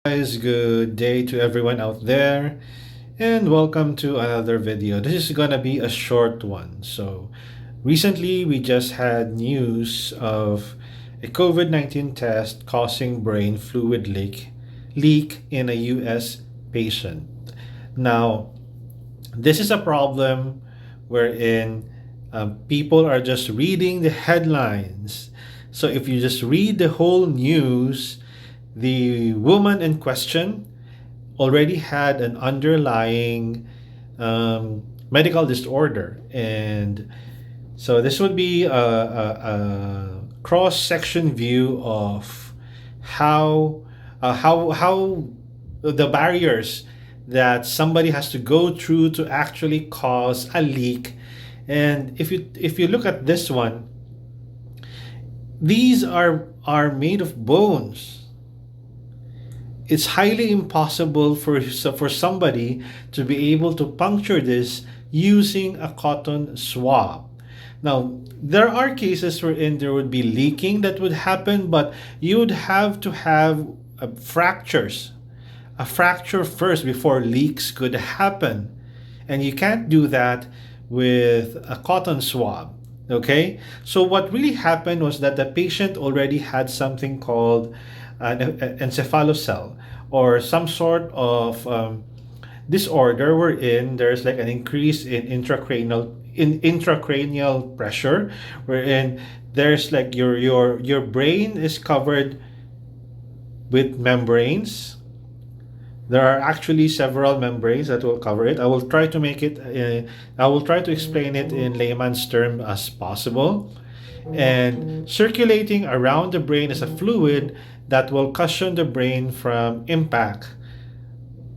Guys, good day to everyone out there, and welcome to another video. This is gonna be a short one. So, recently we just had news of a COVID-19 test causing brain fluid leak in a US patient. Now, this is a problem wherein people are just reading the headlines. So, if you just read the whole news, the woman in question already had an underlying medical disorder. And so this would be a cross-section view of how the barriers that somebody has to go through to actually cause a leak. And if you look at this one, these are made of bones. It's highly impossible for somebody to be able to puncture this using a cotton swab. Now, there are cases wherein there would be leaking that would happen, but you would have to have a fracture first before leaks could happen. And you can't do that with a cotton swab. Okay? So, what really happened was that the patient already had something called an encephalocele or some sort of disorder wherein there's like an increase in intracranial pressure, wherein there's like your brain is covered with membranes. There are actually several membranes that will cover it. I will try to explain it in layman's term as possible. And circulating around the brain is a fluid that will cushion the brain from impact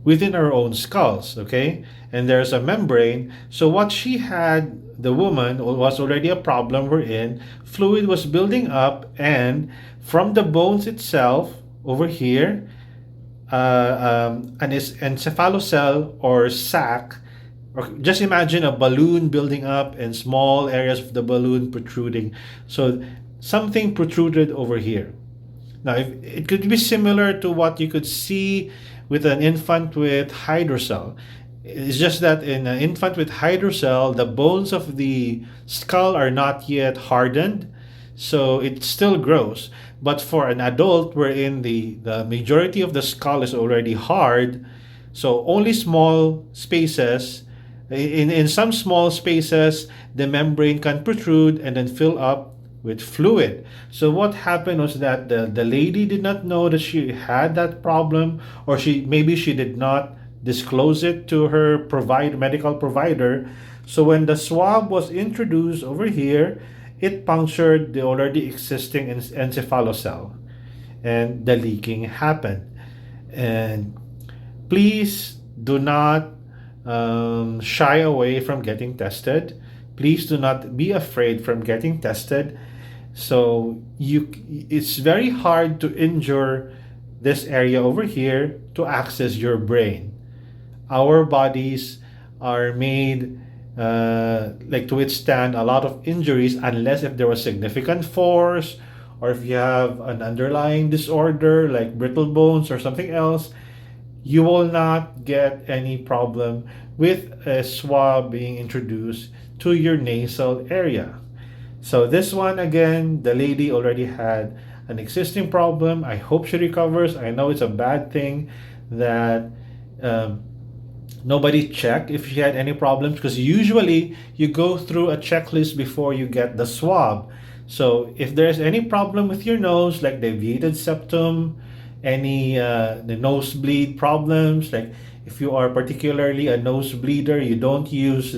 within our own skulls, okay? And there's a membrane. So what she had, the woman, was already a problem we're in. Fluid was building up, and from the bones itself over here, an encephalocele or sac, or just imagine a balloon building up and small areas of the balloon protruding. So something protruded over here. Now, it could be similar to what you could see with an infant with hydrocele. It's just that in an infant with hydrocele, the bones of the skull are not yet hardened, so it still grows. But for an adult, wherein the majority of the skull is already hard, so only small spaces, in some small spaces, the membrane can protrude and then fill up with fluid. So what happened was that the lady did not know that she had that problem, or she did not disclose it to her medical provider. So when the swab was introduced over here, it punctured the already existing encephalocele, and the leaking happened. And please do not shy away from getting tested. Please do not be afraid from getting tested. So it's very hard to injure this area over here to access your brain. Our bodies are made like to withstand a lot of injuries, unless if there was significant force, or if you have an underlying disorder like brittle bones or something else. You will not get any problem with a swab being introduced to your nasal area. So this one, again, the lady already had an existing problem. I hope she recovers. I know it's a bad thing that nobody checked if she had any problems, because usually you go through a checklist before you get the swab. So if there's any problem with your nose, like deviated septum, any the nosebleed problems, like if you are particularly a nosebleeder, you don't use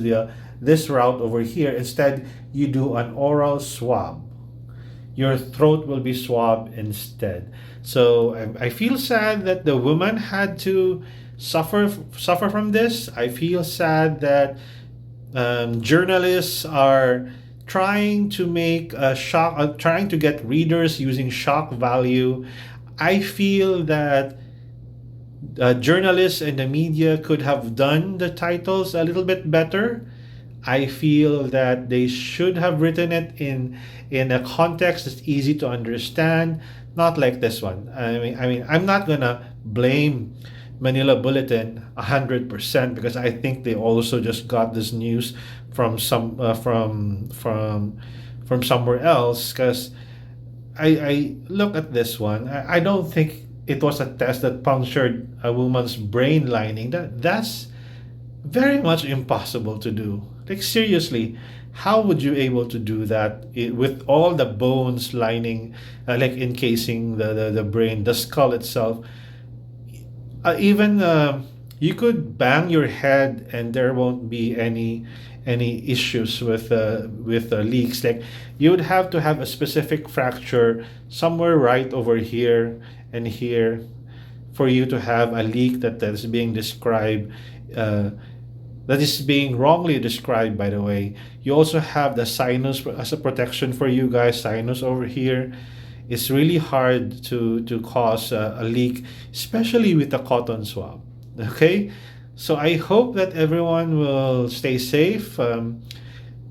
this route over here. Instead, you do an oral swab. Your throat will be swabbed instead. So I feel sad that the woman had to suffer from this. I feel sad that journalists are trying to make trying to get readers using shock value. I feel that journalists and the media could have done the titles a little bit better. I feel that they should have written it in a context that's easy to understand, not like this one. I mean, I'm not gonna blame Manila Bulletin 100% because I think they also just got this news from from somewhere else. Because I look at this one, I don't think it was a test that punctured a woman's brain lining. That's very much impossible to do. Like seriously, how would you able to do that with all the bones lining, like encasing the brain, the skull itself? Even you could bang your head and there won't be any issues with leaks. Like you would have to have a specific fracture somewhere right over here and here for you to have a leak that is being described, that is being wrongly described, by the way. You also have the sinus as a protection for you guys. Sinus over here. It's really hard to cause a leak, especially with a cotton swab. Okay, so I hope that everyone will stay safe.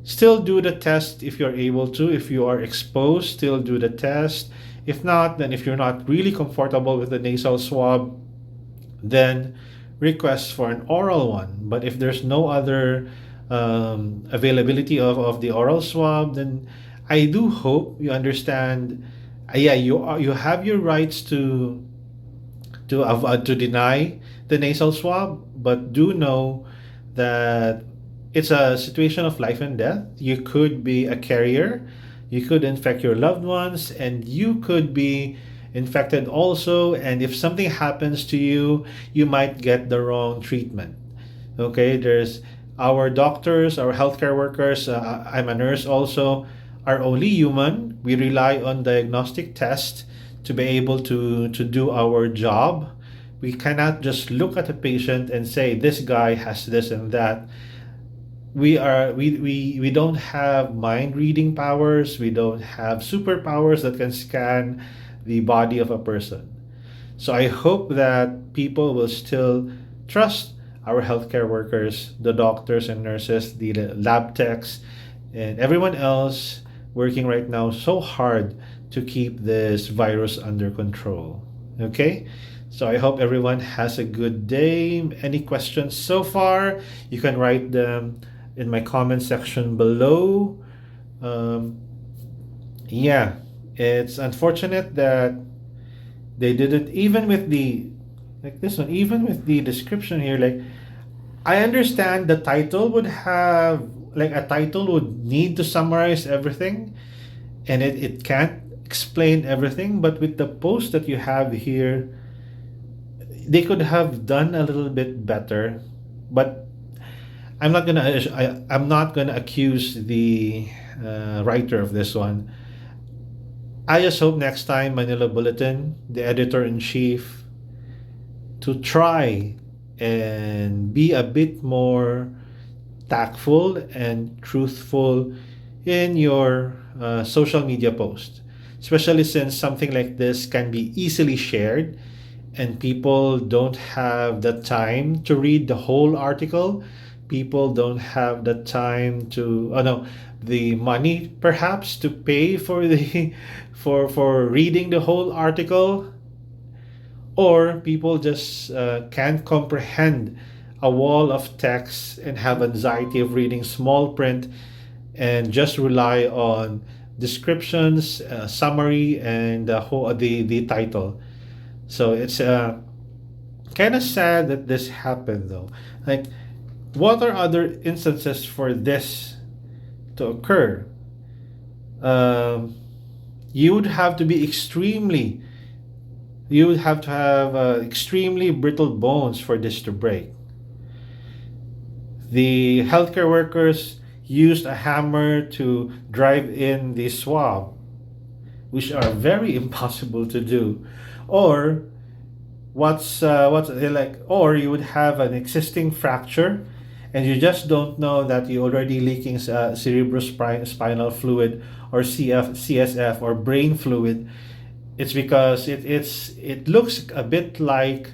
Still do the test if you're able to. If you are exposed, still do the test. If not, then if you're not really comfortable with the nasal swab, then request for an oral one. But if there's no other availability of the oral swab, then I do hope you understand. Yeah, you have your rights to deny the nasal swab, but do know that it's a situation of life and death. You could be a carrier, you could infect your loved ones, and you could be infected also. And if something happens to you, you might get the wrong treatment. Okay, there's our doctors, our healthcare workers. I'm a nurse also. Are only human. We rely on diagnostic tests to be able to do our job. We cannot just look at a patient and say this guy has this and that. We don't have mind reading powers. We don't have superpowers that can scan the body of a person. So I hope that people will still trust our healthcare workers, the doctors and nurses, the lab techs, and everyone else working right now so hard to keep this virus under control. Okay? So I hope everyone has a good day. Any questions so far? You can write them in my comment section below. Yeah, it's unfortunate that they didn't, even with the, like this one, even with the description here, like I understand the title would have, like a title would need to summarize everything and it can't explain everything, but with the post that you have here, they could have done a little bit better. But I'm not gonna accuse the writer of this one. I just hope next time Manila Bulletin, the editor in chief, to try and be a bit more tactful and truthful in your social media post, especially since something like this can be easily shared and people don't have the time to read the whole article. People don't have the time to, oh no, the money perhaps to pay for the for reading the whole article, or people just can't comprehend a wall of text and have anxiety of reading small print and just rely on descriptions, summary, and the title. So it's kind of sad that this happened though. Like, what are other instances for this to occur? Um, you would have to be extremely, you would have to have extremely brittle bones for this to break. The healthcare workers used a hammer to drive in the swab, which are very impossible to do. Or what's like, or you would have an existing fracture and you just don't know that you're already leaking cerebrospinal fluid or CSF or brain fluid. It's because it looks a bit like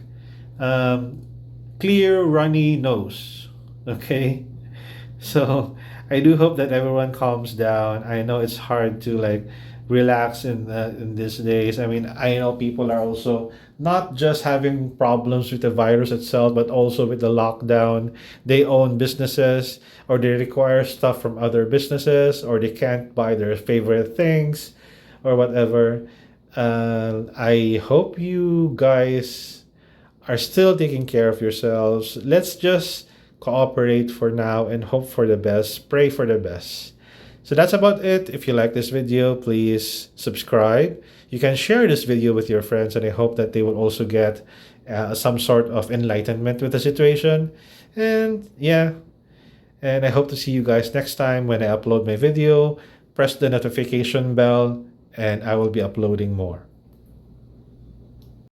um, clear runny nose. Okay, so I do hope that everyone calms down. I know it's hard to like relax in these days. I mean, I know people are also not just having problems with the virus itself, but also with the lockdown. They own businesses, or they require stuff from other businesses, or they can't buy their favorite things, or whatever. I hope you guys are still taking care of yourselves. Let's just cooperate for now and hope for the best, pray for the best. So that's about it. If you like this video, please subscribe. You can share this video with your friends, and I hope that they will also get some sort of enlightenment with the situation. And yeah, and I hope to see you guys next time when I upload my video. Press the notification bell, and I will be uploading more.